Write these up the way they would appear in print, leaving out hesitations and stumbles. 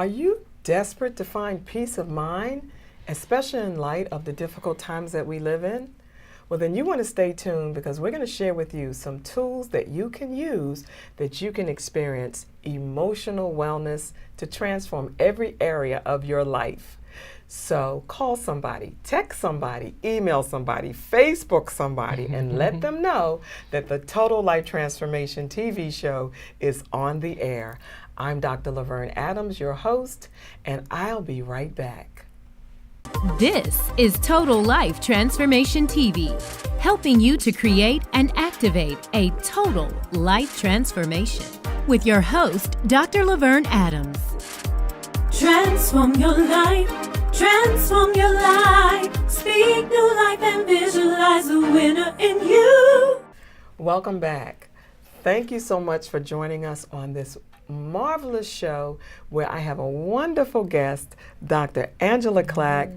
Are you desperate to find peace of mind, especially in light of the difficult times that we live in? Well, then you want to stay tuned because we're going to share with you some tools that you can use that you can experience emotional wellness to transform every area of your life. So call somebody, text somebody, email somebody, Facebook somebody, and let them know that the Total Life Transformation TV show is on the air. I'm Dr. LaVerne Adams, your host, and I'll be right back. This is Total Life Transformation TV, helping you to create and activate a total life transformation with your host, Dr. LaVerne Adams. Transform your life, transform your life, speak new life and visualize the winner in you. Welcome back. Thank you so much for joining us on this marvelous show where I have a wonderful guest, Dr. Angela Clack.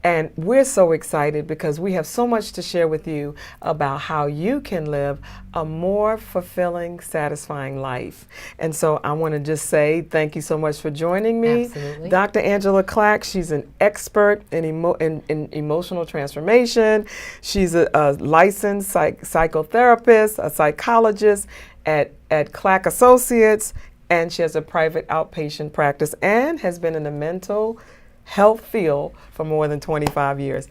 And we're so excited because we have so much to share with you about how you can live a more fulfilling, satisfying life. And so I want to just say thank you so much for joining me. Absolutely. Dr. Angela Clack, she's an expert in emotional transformation. She's a licensed psychotherapist, a psychologist at Clack Associates, and she has a private outpatient practice and has been in the mental health field for more than 25 years.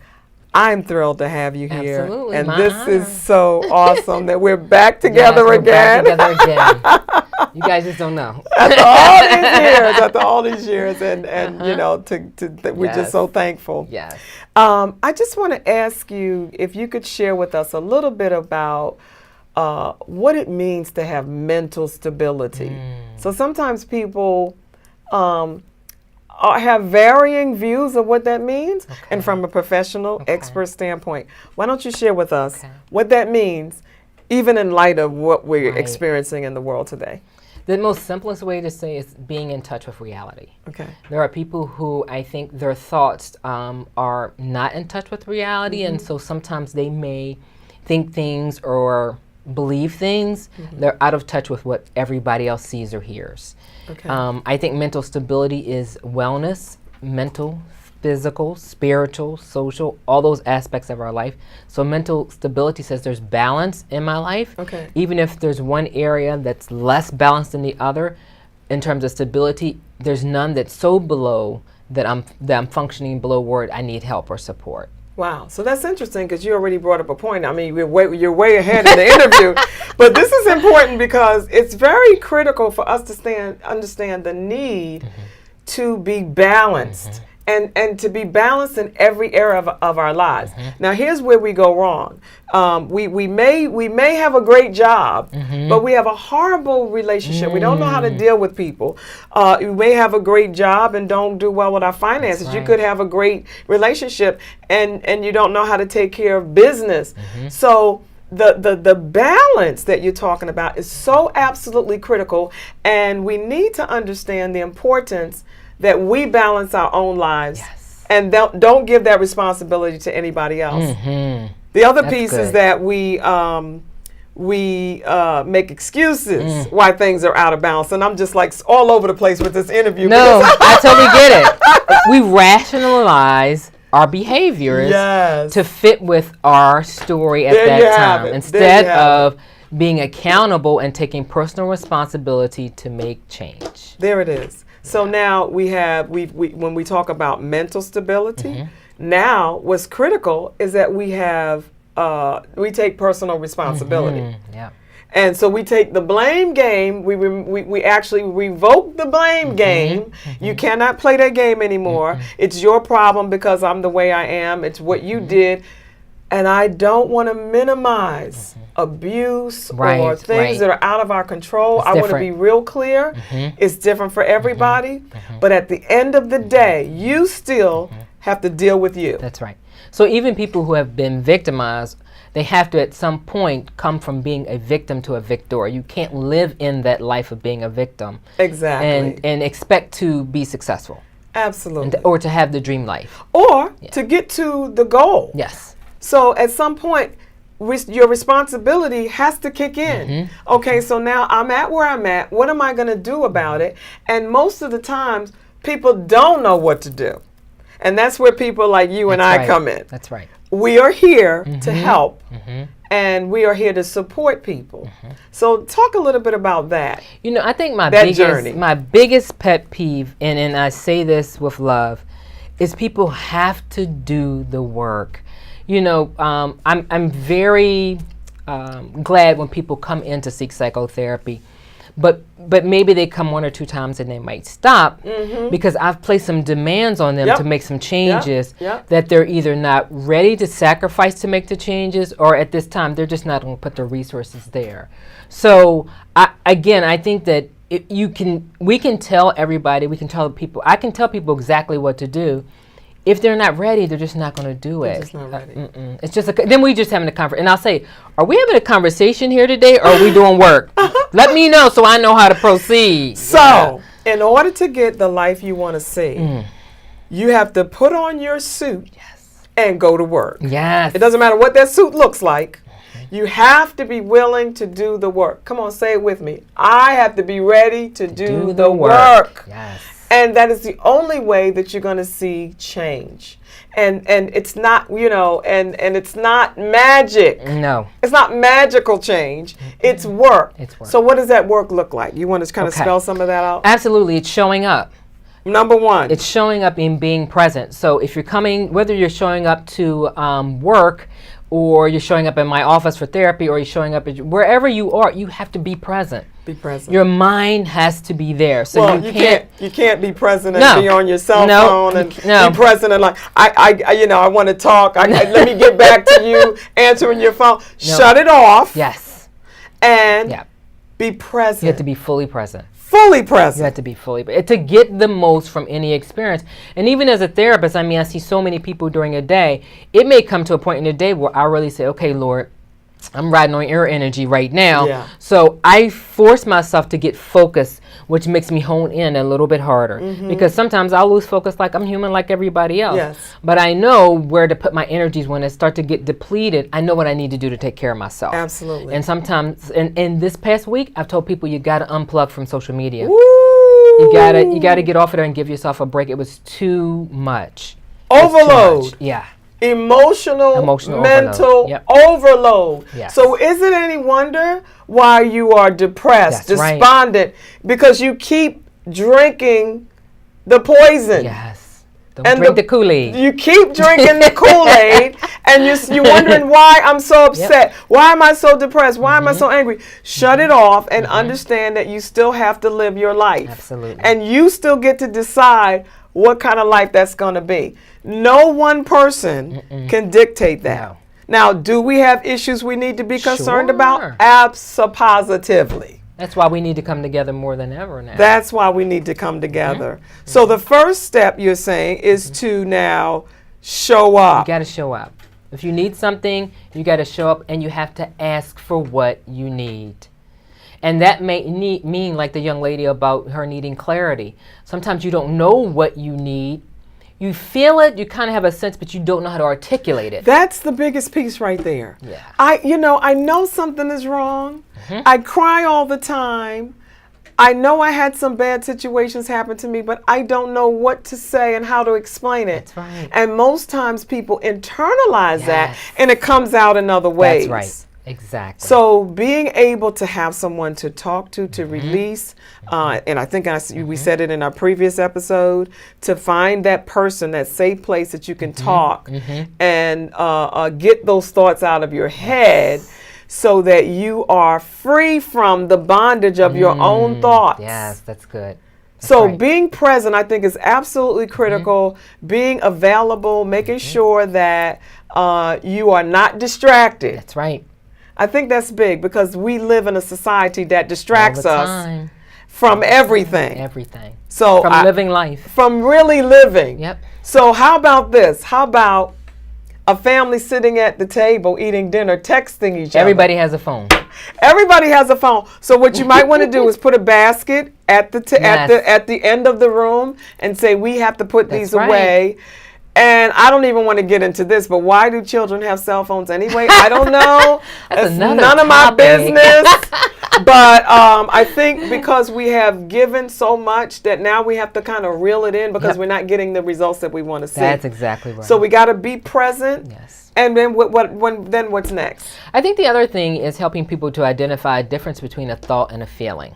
I'm thrilled to have you here. Absolutely, and my this honor. is so awesome that we're back together Yes, we're again. back together again. You guys just don't know. After all these years, and you know, we're just Yes. so thankful. Yes. I just want to ask you if you could share with us a little bit about what it means to have mental stability. So sometimes people have varying views of what that means, and from a professional expert standpoint, why don't you share with us what that means, even in light of what we're experiencing in the world today? The most simplest way to say is being in touch with reality. Okay. There are people who I think their thoughts are not in touch with reality, and so sometimes they may think things or believe things. They're out of touch with what everybody else sees or hears. Okay. I think mental stability is wellness, mental, physical, spiritual, social, all those aspects of our life. So mental stability says there's balance in my life. Okay. Even if there's one area that's less balanced than the other, in terms of stability, there's none that's so below that I'm functioning below where I need help or support. Wow, so that's interesting because you already brought up a point. I mean, you're way ahead in the interview, but this is important because it's very critical for us to understand the need to be balanced and to be balanced in every area of our lives. Now, here's where we go wrong. We may have a great job, but we have a horrible relationship. We don't know how to deal with people. We may have a great job and don't do well with our finances. You could have a great relationship and you don't know how to take care of business. So the balance that you're talking about is so absolutely critical, and we need to understand the importance that we balance our own lives and don't give that responsibility to anybody else. The other piece is that we make excuses why things are out of balance, and I'm just like all over the place with this interview. No, I totally get it. We rationalize our behaviors to fit with our story at that time instead of being accountable and taking personal responsibility to make change. There it is. So now we when we talk about mental stability, now what's critical is that we take personal responsibility. And so we take the blame game, we actually revoke the blame game. You cannot play that game anymore. It's your problem because I'm the way I am. It's what you did. And I don't want to minimize abuse or things that are out of our control. I want to be real clear. It's different for everybody. But at the end of the day, you still have to deal with you. That's right. So even people who have been victimized, they have to at some point come from being a victim to a victor. You can't live in that life of being a victim. Exactly. And expect to be successful. Absolutely. Or to have the dream life. Or to get to the goal. Yes. So at some point, your responsibility has to kick in. Okay, so now I'm at where I'm at. What am I going to do about it? And most of the times, people don't know what to do. And that's where people like you and I come in. That's right. We are here to help, and we are here to support people. So talk a little bit about that. You know, I think my biggest pet peeve, and I say this with love, is people have to do the work. You know, I'm very glad when people come in to seek psychotherapy, but maybe they come 1 or 2 times and they might stop because I've placed some demands on them to make some changes that they're either not ready to sacrifice to make the changes, or at this time they're just not going to put the resources there. So I think that we can tell everybody, we can tell people, I can tell people exactly what to do. If they're not ready, they're just not going to do it. They're just not ready. It's just then we just having a conversation. And I'll say, are we having a conversation here today, or are we doing work? Let me know so I know how to proceed. So, in order to get the life you want to see, you have to put on your suit and go to work. Yes. It doesn't matter what that suit looks like. You have to be willing to do the work. Come on, say it with me. I have to be ready to do the work. Yes. And that is the only way that you're going to see change. And it's not, you know, and it's not magic. No. It's not magical change. It's work. It's work. So what does that work look like? You want to kind of spell some of that out? Absolutely. It's showing up. Number 1. It's showing up in being present. So if you're coming, whether you're showing up to work, or you're showing up in my office for therapy, or you're showing up at wherever you are, you have to be present. Be present. Your mind has to be there. So well, you can't be present and be on your cell phone and be present and like I want to talk. Let me get back to you answering your phone. Shut it off. Yes. And be present. You have to be fully present. Fully present. You have to be fully present to get the most from any experience. And even as a therapist, I mean, I see so many people during a day. It may come to a point in the day where I really say, okay, Lord, I'm riding on your energy right now. Yeah. So I force myself to get focused, which makes me hone in a little bit harder. Because sometimes I'll lose focus, like I'm human like everybody else. Yes. But I know where to put my energies when it start to get depleted. I know what I need to do to take care of myself. Absolutely. And sometimes, and this past week, I've told people you got to unplug from social media. Woo! You gotta get off of there and give yourself a break. It was too much. Overload. Too much. Yeah. Emotional mental overload. Yes. So is it any wonder why you are depressed, despondent, because you keep drinking the poison? Yes. Don't drink the Kool-Aid. You keep drinking the Kool-Aid, and you're wondering why I'm so upset. Why am I so depressed? Why am I so angry? Shut it off and understand that you still have to live your life. Absolutely. And you still get to decide what kind of life that's going to be. No one person can dictate that. No. Now, do we have issues we need to be concerned about? Absolutely. That's why we need to come together more than ever now. That's why we need to come together. So the first step, you're saying, is to now show up. You got to show up. If you need something, you got to show up, and you have to ask for what you need. And that may mean, like the young lady about her needing clarity. Sometimes you don't know what you need. You feel it, you kind of have a sense, but you don't know how to articulate it. That's the biggest piece right there. Yeah. I know something is wrong. I cry all the time. I know I had some bad situations happen to me, but I don't know what to say and how to explain it. That's right. And most times people internalize that, and it comes out in other ways. That's right. Exactly. So being able to have someone to talk to release, and I think we said it in our previous episode, to find that person, that safe place that you can talk and get those thoughts out of your head so that you are free from the bondage of your own thoughts. Yes, that's good. So being present, I think, is absolutely critical. Being available, making sure that you are not distracted. That's right. I think that's big because we live in a society that distracts us from everything. Everything. So from living life. From really living. Yep. So how about this? How about a family sitting at the table eating dinner, texting each other? Everybody has a phone. Everybody has a phone. So what you might want to do is put a basket at the end of the room and say, we have to put these away. And I don't even want to get into this, but why do children have cell phones anyway? I don't know. That's it's none of my business. But I think because we have given so much that now we have to kind of reel it in because we're not getting the results that we want to see. That's exactly right. So we got to be present. Yes. And then then what's next? I think the other thing is helping people to identify a difference between a thought and a feeling.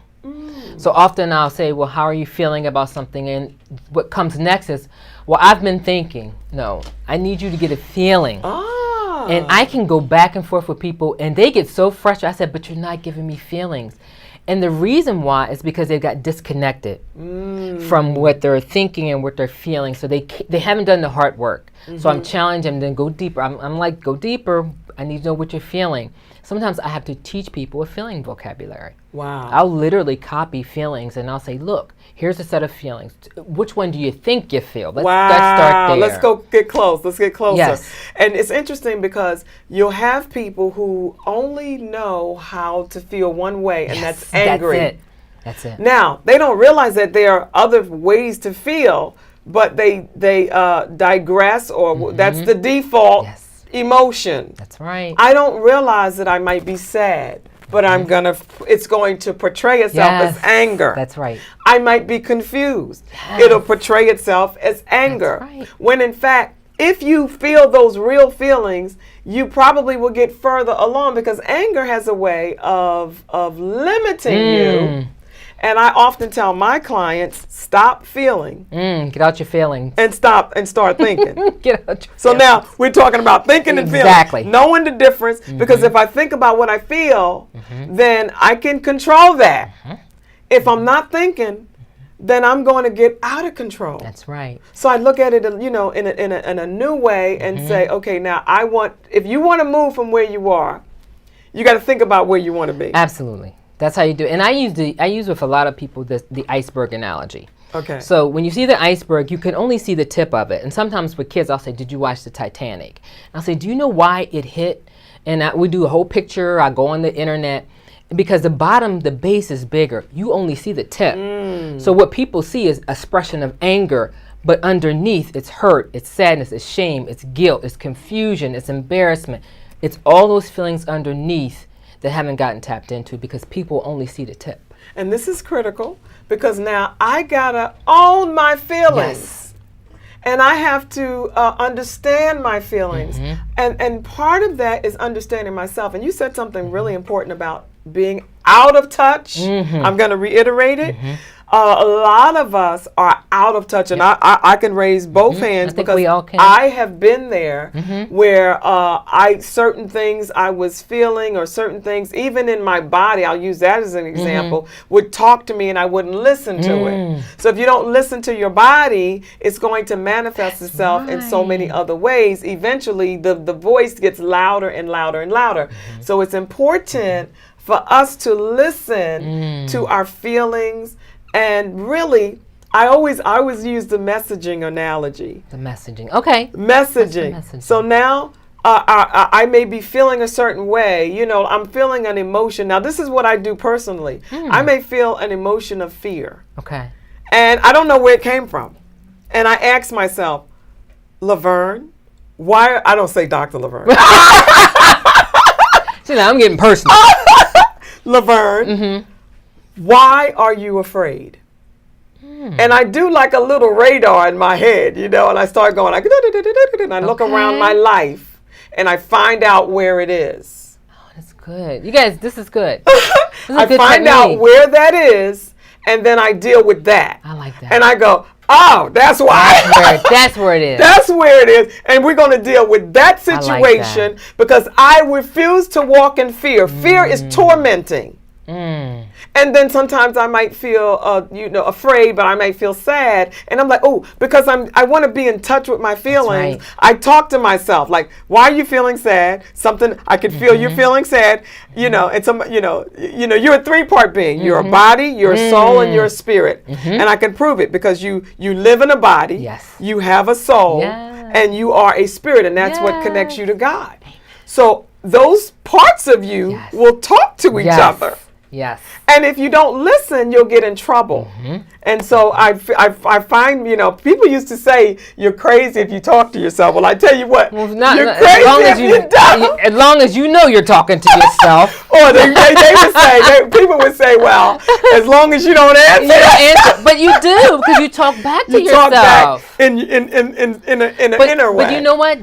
So often I'll say, well, how are you feeling about something? And what comes next is, well, I've been thinking. No, I need you to get a feeling. And I can go back and forth with people, and they get so frustrated. I said, but you're not giving me feelings. And the reason why is because they got disconnected from what they're thinking and what they're feeling. So they haven't done the hard work. So I'm challenging them to go deeper. I'm like, go deeper. I need to know what you're feeling. Sometimes I have to teach people a feeling vocabulary. Wow. I'll literally copy feelings, and I'll say, look, here's a set of feelings. Which one do you think you feel? Let's start there. Let's go get close. Let's get closer. Yes. And it's interesting because you'll have people who only know how to feel one way, and that's angry. That's it. Now, they don't realize that there are other ways to feel, but they digress, or that's the default emotion. That's right. I don't realize that I might be sad, but it's going to portray itself as anger. That's right. I might be confused. It'll portray itself as anger. That's right. When in fact, if you feel those real feelings, you probably will get further along, because anger has a way of limiting you. And I often tell my clients, stop feeling. Get out your feelings. And stop and start thinking. Get out your So feelings. now we're talking about thinking and feeling. Exactly. Knowing the difference, because if I think about what I feel, then I can control that. If I'm not thinking, then I'm going to get out of control. That's right. So I look at it, in a new way and say, okay, now if you want to move from where you are, you got to think about where you want to be. Absolutely. That's how you do it. And I use with a lot of people the iceberg analogy. Okay. So when you see the iceberg, you can only see the tip of it. And sometimes with kids, I'll say, did you watch the Titanic? And I'll say, do you know why it hit? And we do a whole picture. I go on the internet. Because the bottom, the base is bigger. You only see the tip. So what people see is expression of anger. But underneath, it's hurt, it's sadness, it's shame, it's guilt, it's confusion, it's embarrassment. It's all those feelings underneath that haven't gotten tapped into, because people only see the tip. And this is critical, because now I gotta own my feelings. And I have to understand my feelings. And part of that is understanding myself. And you said something really important about being out of touch. I'm going to reiterate it. A lot of us are out of touch, and I can raise both hands, because we all can. I have been there where certain things I was feeling, or certain things even in my body, I'll use that as an example, would talk to me and I wouldn't listen to it. So if you don't listen to your body, it's going to manifest itself in so many other ways. Eventually the voice gets louder and louder and louder. So it's important for us to listen to our feelings. And really, I always use the messaging analogy. The messaging. Okay. Messaging. So now I may be feeling a certain way. I'm feeling an emotion. Now, this is what I do personally. I may feel an emotion of fear. Okay. And I don't know where it came from. And I ask myself, LaVerne, why? I don't say Dr. LaVerne. See, now I'm getting personal. LaVerne, why are you afraid? And I do like a little radar in my head, and I start going like, and I look around my life and I find out where it is. Oh, that's good. You guys, this is good. I find out where that is, and then I deal with that. I like that. And I go, oh, that's why. That's where it is. That's where it is. And we're going to deal with that situation, because I refuse to walk in fear. Fear is tormenting. And then sometimes I might feel, afraid, but I might feel sad. And I'm like, oh, because I want to be in touch with my feelings. Right. I talk to myself, like, why are you feeling sad? Something I could feel you're feeling sad. And you're a three-part being. You're a body, you're a soul, and you're a spirit. And I can prove it, because you live in a body. Yes. You have a soul, and you are a spirit, and that's what connects you to God. So those parts of you will talk to each other. Yes. And if you don't listen, you'll get in trouble. And so I find, people used to say you're crazy if you talk to yourself. Well, I tell you what, you're crazy if you don't. As long as you know you're talking to yourself. Or they would say, people would say, well, as long as you don't answer. But you do, because you talk back to yourself. Talk back in an inner way. But you know what?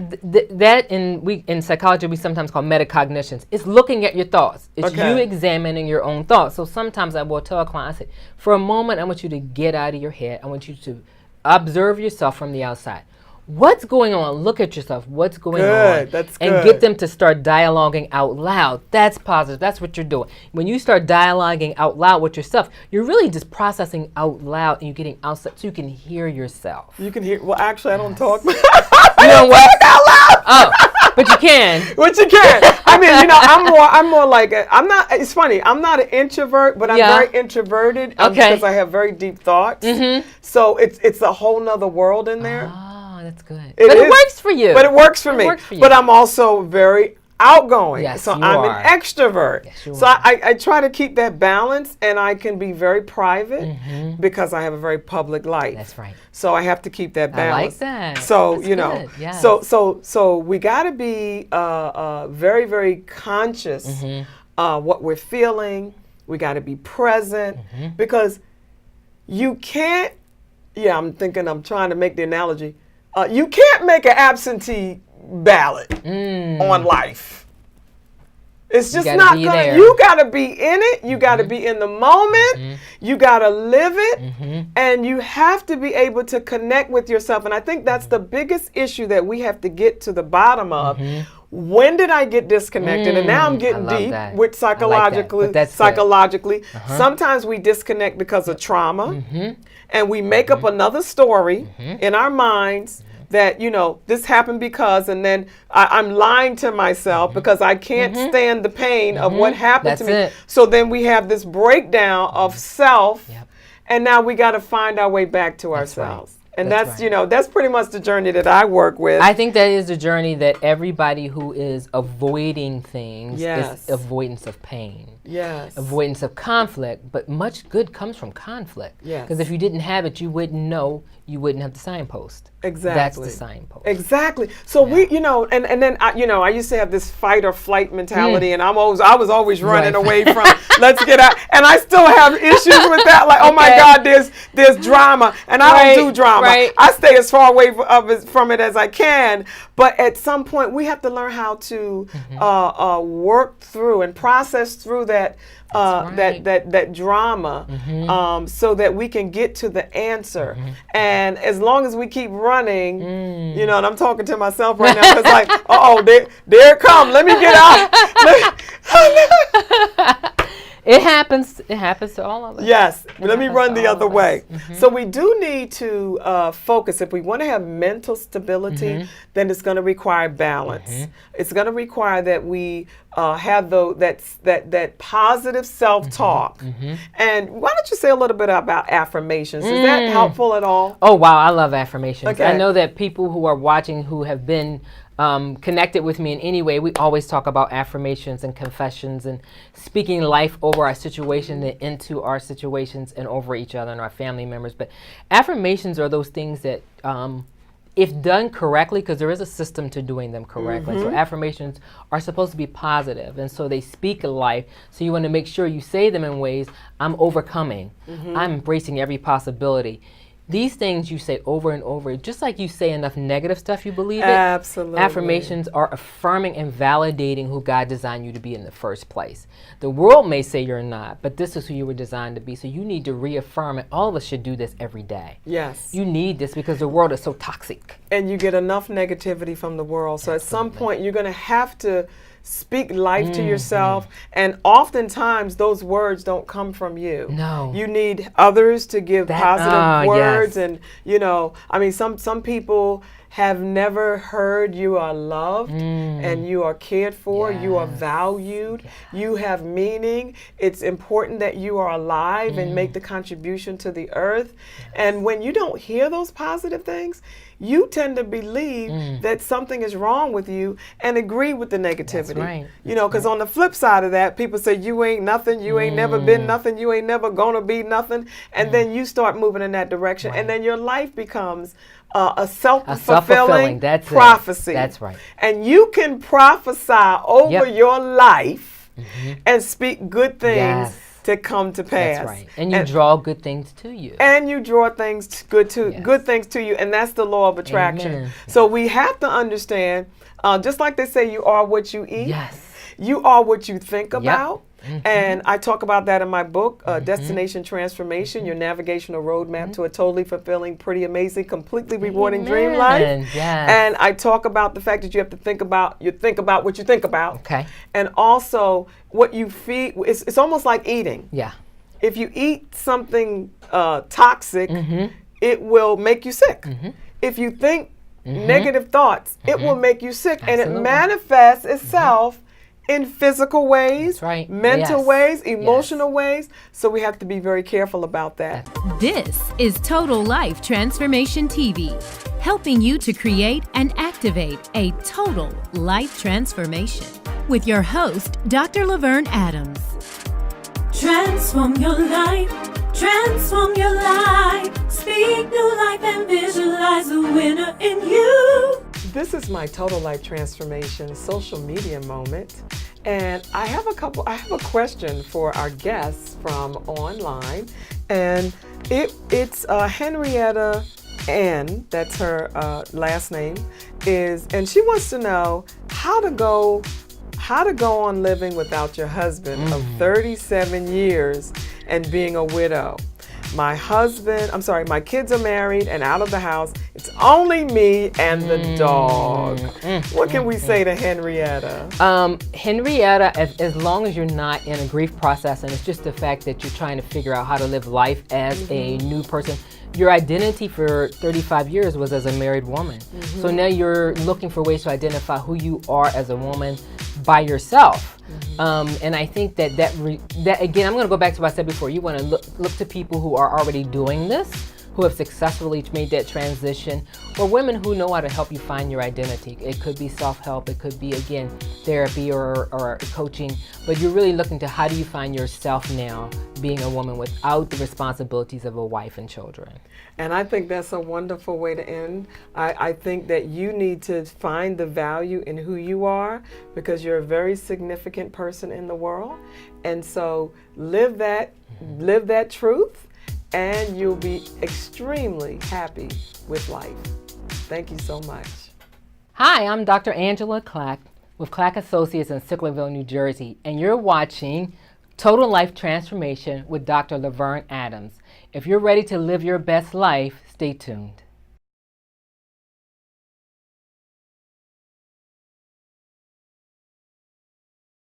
That in psychology we sometimes call metacognitions. It's looking at your thoughts. It's you examining your own thoughts. So sometimes I will tell a client, I say, for a moment, I want you to get out of your head. I want you to observe yourself from the outside. What's going on? Look at yourself. What's going on? That's and good. Get them to start dialoguing out loud. That's positive. That's what you're doing. When you start dialoguing out loud with yourself, you're really just processing out loud, and you're getting outside so you can hear yourself. You can hear. Well, actually, I don't talk. You don't talk out loud. Oh, but you can. But you can. I mean, I'm more like I'm not. It's funny. I'm not an introvert, but I'm very introverted because I have very deep thoughts. Mm-hmm. So it's a whole nother world in there. That's good. It works for you. But it works for me. But I'm also very outgoing. Yes, so I'm an extrovert. Yes, you so are. I try to keep that balance, and I can be very private because I have a very public life. That's right. So I have to keep that balance. I like that. So, That's yes. so we got to be very, very conscious what we're feeling. We got to be present because you can't, I'm trying to make the analogy. You can't make an absentee ballot on life. It's just not gonna. There. You gotta be in it. You gotta be in the moment. You gotta live it, and you have to be able to connect with yourself. And I think that's the biggest issue that we have to get to the bottom of. When did I get disconnected? And now I'm getting deep with psychologically. Sometimes we disconnect because of trauma, and we make up another story in our minds. That, this happened because, and then I'm lying to myself because I can't stand the pain of what happened to me. So then we have this breakdown of self, and now we got to find our way back to ourselves. And that's that's pretty much the journey that I work with. I think that is the journey that everybody who is avoiding things is avoidance of pain. Yes. Avoidance of conflict, but much good comes from conflict. Yes. Because if you didn't have it, you wouldn't know, you wouldn't have the signpost. Exactly. That's the signpost. Exactly. So we, and then I used to have this fight or flight mentality, and I was always running away from let's get out. And I still have issues with that. Like, oh my God, there's drama, and I don't do drama. Right. I stay as far away from it as I can. But at some point, we have to learn how to work through and process through that drama, so that we can get to the answer. And as long as we keep running, and I'm talking to myself right now, it's like, there it comes. Let me get out. It happens to all of us. Yes. Let me run the other way. So we do need to focus. If we want to have mental stability, then it's going to require balance. It's going to require that we have that positive self-talk. And why don't you say a little bit about affirmations? Is that helpful at all? Oh, wow. I love affirmations. Okay. I know that people who are watching who have been connected with me in any way, we always talk about affirmations and confessions and speaking life over our situations and into our situations and over each other and our family members. But affirmations are those things that, if done correctly, because there is a system to doing them correctly, so affirmations are supposed to be positive, and so they speak life. So you want to make sure you say them in ways, I'm overcoming, I'm embracing every possibility. These things you say over and over, just like you say enough negative stuff, you believe it. Absolutely. Affirmations are affirming and validating who God designed you to be in the first place. The world may say you're not, but this is who you were designed to be. So you need to reaffirm it. All of us should do this every day. Yes. You need this because the world is so toxic. And you get enough negativity from the world. So at some point, you're going to have to speak life to yourself, and oftentimes those words don't come from you. No. You need others to give positive words, and some people have never heard you are loved and you are cared for, you are valued, you have meaning. It's important that you are alive and make the contribution to the earth. And when you don't hear those positive things, you tend to believe that something is wrong with you and agree with the negativity. That's right. You know, because on the flip side of that, people say you ain't nothing, you ain't never been nothing, you ain't never gonna be nothing, and then you start moving in that direction, and then your life becomes a self-fulfilling prophecy. That's right. And you can prophesy over your life and speak good things to come to pass. That's right. And you draw good things to you. And you draw things good things to you, and that's the law of attraction. Amen. So we have to understand, just like they say, you are what you eat. Yes. You are what you think about. And I talk about that in my book, Destination Transformation, Your Navigational Roadmap to a Totally Fulfilling, Pretty Amazing, Completely Rewarding Dream Life. Yes. And I talk about the fact that you have to think about what you think about. Okay. And also what you feed. It's almost like eating. Yeah. If you eat something toxic, it will make you sick. If you think negative thoughts, it will make you sick. Absolutely. And it manifests itself in physical ways, mental ways, emotional ways. So we have to be very careful about that. This is Total Life Transformation TV, helping you to create and activate a total life transformation. With your host, Dr. LaVerne Adams. Transform your life. Transform your life. Speak new life and visualize the winner in you. This is my Total Life Transformation social media moment. And I have a question for our guests from online. And it's Henrietta N, that's her last name, and she wants to know how to go on living without your husband of 37 years and being a widow. My kids are married and out of the house. It's only me and the dog. What can we say to Henrietta? Henrietta, as long as you're not in a grief process and it's just the fact that you're trying to figure out how to live life as a new person, your identity for 35 years was as a married woman. So now you're looking for ways to identify who you are as a woman by yourself. And I think that again, I'm going to go back to what I said before. You want to look to people who are already doing this, who have successfully made that transition, or women who know how to help you find your identity. It could be self-help, it could be, again, therapy or coaching, but you're really looking to how do you find yourself now being a woman without the responsibilities of a wife and children. And I think that's a wonderful way to end. I think that you need to find the value in who you are because you're a very significant person in the world. And so live that truth, and you'll be extremely happy with life. Thank you so much. Hi, I'm Dr. Angela Clack with Clack Associates in Sicklerville, New Jersey, and you're watching Total Life Transformation with Dr. LaVerne Adams. If you're ready to live your best life, stay tuned.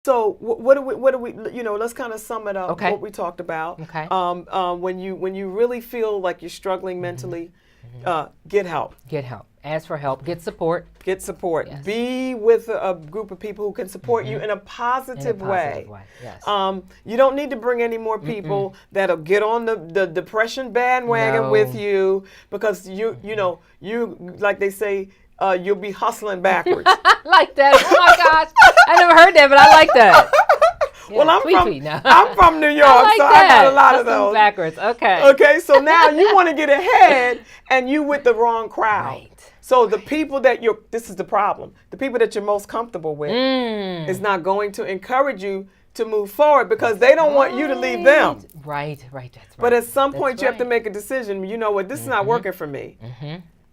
So what do we let's kind of sum it up what we talked about. Okay. When you really feel like you're struggling mentally, get help. Get help. Ask for help. Get support. Get support. Yes. Be with a group of people who can support you in a positive way. Yes. You don't need to bring any more people that'll get on the depression bandwagon with you, because you like they say, you'll be hustling backwards. I like that. Oh my gosh. I never heard that, but I like that. Yeah, well, I'm from New York, I got a lot of those. Backwards. Okay. Okay, so now you want to get ahead and you with the wrong crowd. Right. So the people this is the problem. The people that you're most comfortable with is not going to encourage you to move forward because they don't want you to leave them. Right, that's right. But at some point you have to make a decision. You know what, this is not working for me.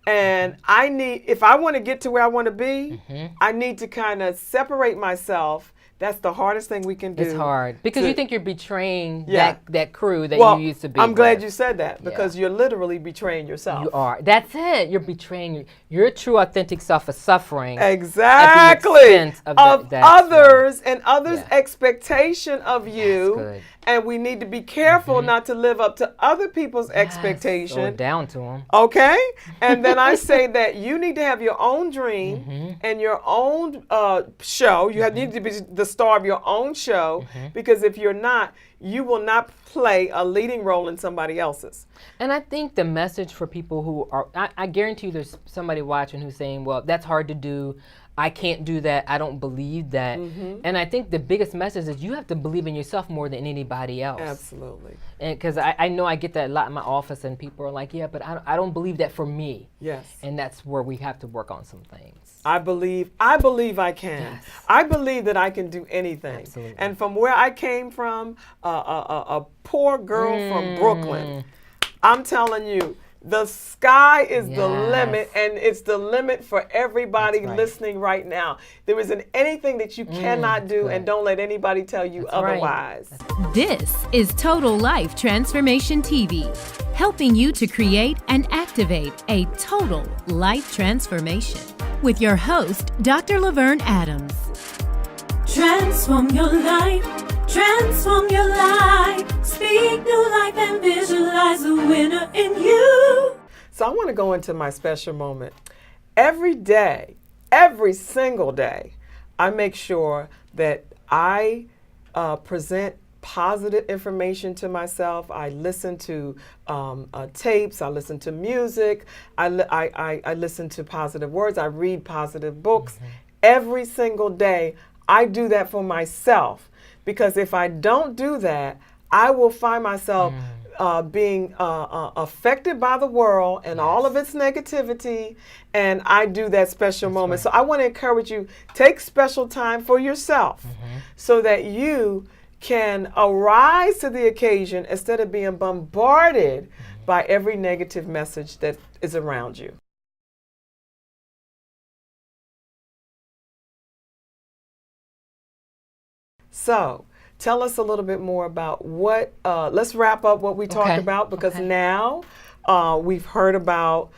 And if I want to get to where I want to be, I need to kind of separate myself, That's the hardest thing we can do. It's hard because you think you're betraying that crew that you used to be. I'm glad you said that because you're literally betraying yourself. You are. That's it. You're betraying your true, authentic self is suffering. Exactly. At the expense of others and others' expectation of you. That's good. And we need to be careful not to live up to other people's expectation. Or down to them. Okay? And then I say that you need to have your own dream and your own show. You need to be the star of your own show because if you're not, you will not play a leading role in somebody else's. And I think the message for people who are, I guarantee you there's somebody watching who's saying, well, that's hard to do. I can't do that. I don't believe that. And I think the biggest message is you have to believe in yourself more than anybody else. Absolutely. And because I know I get that a lot in my office and people are like, yeah, but I don't believe that for me. Yes. And that's where we have to work on some things. I believe I can. Yes. I believe that I can do anything. Absolutely. And from where I came from, a poor girl from Brooklyn, I'm telling you, the sky is the limit, and it's the limit for everybody listening right now. There isn't anything that you cannot do, and don't let anybody tell you otherwise. This is Total Life Transformation TV, helping you to create and activate a total life transformation. With your host, Dr. LaVerne Adams. Transform your life. Transform your life. Speak new life and visualize the winner in you. So I want to go into my special moment. Every day, every single day, I make sure that I present positive information to myself. I listen to tapes. I listen to music. I listen to positive words. I read positive books. Every single day, I do that for myself. Because if I don't do that, I will find myself being affected by the world and all of its negativity, and I do that special moment. So I want to encourage you, take special time for yourself so that you can arise to the occasion instead of being bombarded by every negative message that is around you. So, tell us a little bit more about what, let's wrap up what we talked about because now we've heard about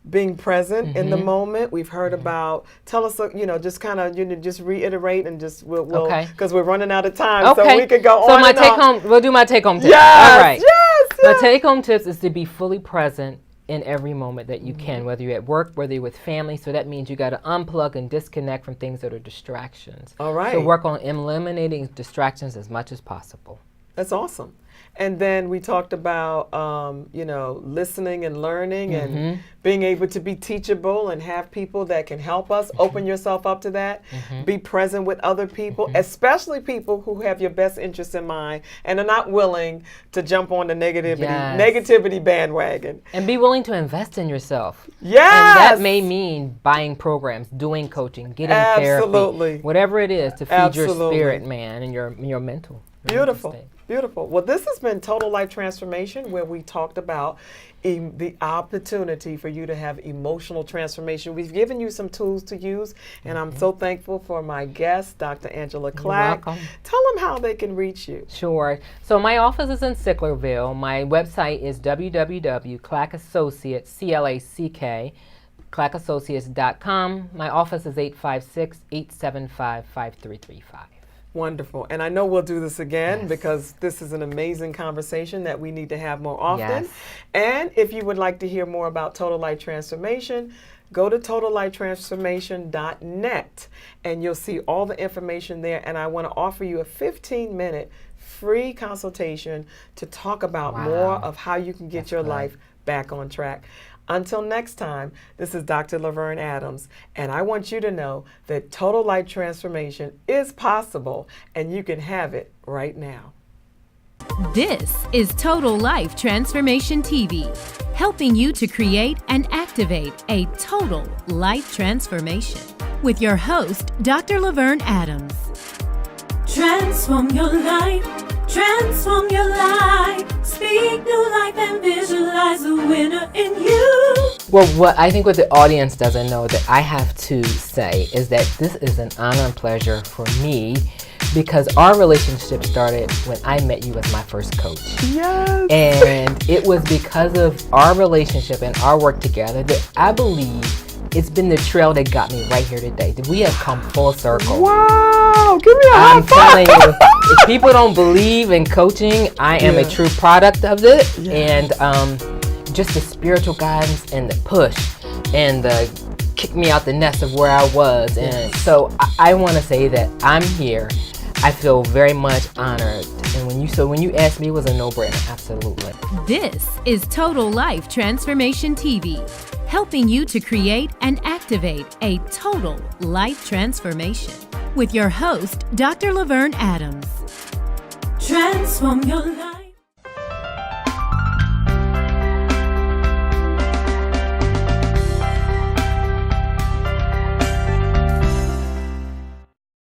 being present in the moment. We've heard about, tell us, just kind of, just reiterate and just, we'll because we're running out of time, so we could go on. So my take home, we'll do my take home tips. Yes, all right. Yes. My take home tips is to be fully present in every moment that you can, whether you're at work, whether you're with family. So that means you got to unplug and disconnect from things that are distractions. All right. So work on eliminating distractions as much as possible. That's awesome. And then we talked about, listening and learning and being able to be teachable and have people that can help us. Open yourself up to that. Be present with other people, especially people who have your best interests in mind and are not willing to jump on the negativity bandwagon. And be willing to invest in yourself. Yes. And that may mean buying programs, doing coaching, getting therapy, whatever it is to feed your spirit, man, and your mental. Beautiful. Beautiful. Well, this has been Total Life Transformation, where we talked about the opportunity for you to have emotional transformation. We've given you some tools to use, and I'm so thankful for my guest, Dr. Angela Clack. You're welcome. Tell them how they can reach you. Sure. So my office is in Sicklerville. My website is www.clackassociates, C-L-A-C-K, clackassociates.com. My office is 856-875-5335. Wonderful. And I know we'll do this again because this is an amazing conversation that we need to have more often. And if you would like to hear more about Total Life Transformation, go to totallifetransformation.net and you'll see all the information there. And I want to offer you a 15-minute free consultation to talk about more of how you can get your life back on track. Until next time, this is Dr. LaVerne Adams, and I want you to know that total life transformation is possible, and you can have it right now. This is Total Life Transformation TV, helping you to create and activate a total life transformation. With your host, Dr. LaVerne Adams. Transform your life. Transform your life. Speak new life and visualize the winner in you. Well, what I think what the audience doesn't know that I have to say is that this is an honor and pleasure for me because our relationship started when I met you as my first coach. Yes. And it was because of our relationship and our work together that I believe it's been the trail that got me right here today. That we have come full circle. Wow. Give me a high I'm five. telling you, if people don't believe in coaching, I am a true product of it. And just the spiritual guidance and the push and the kick me out the nest of where I was. And so I want to say that I'm here. I feel very much honored. And when you asked me, it was a no-brainer. Absolutely. This is Total Life Transformation TV, helping you to create and activate a total life transformation. With your host, Dr. LaVerne Adams. Transform your life.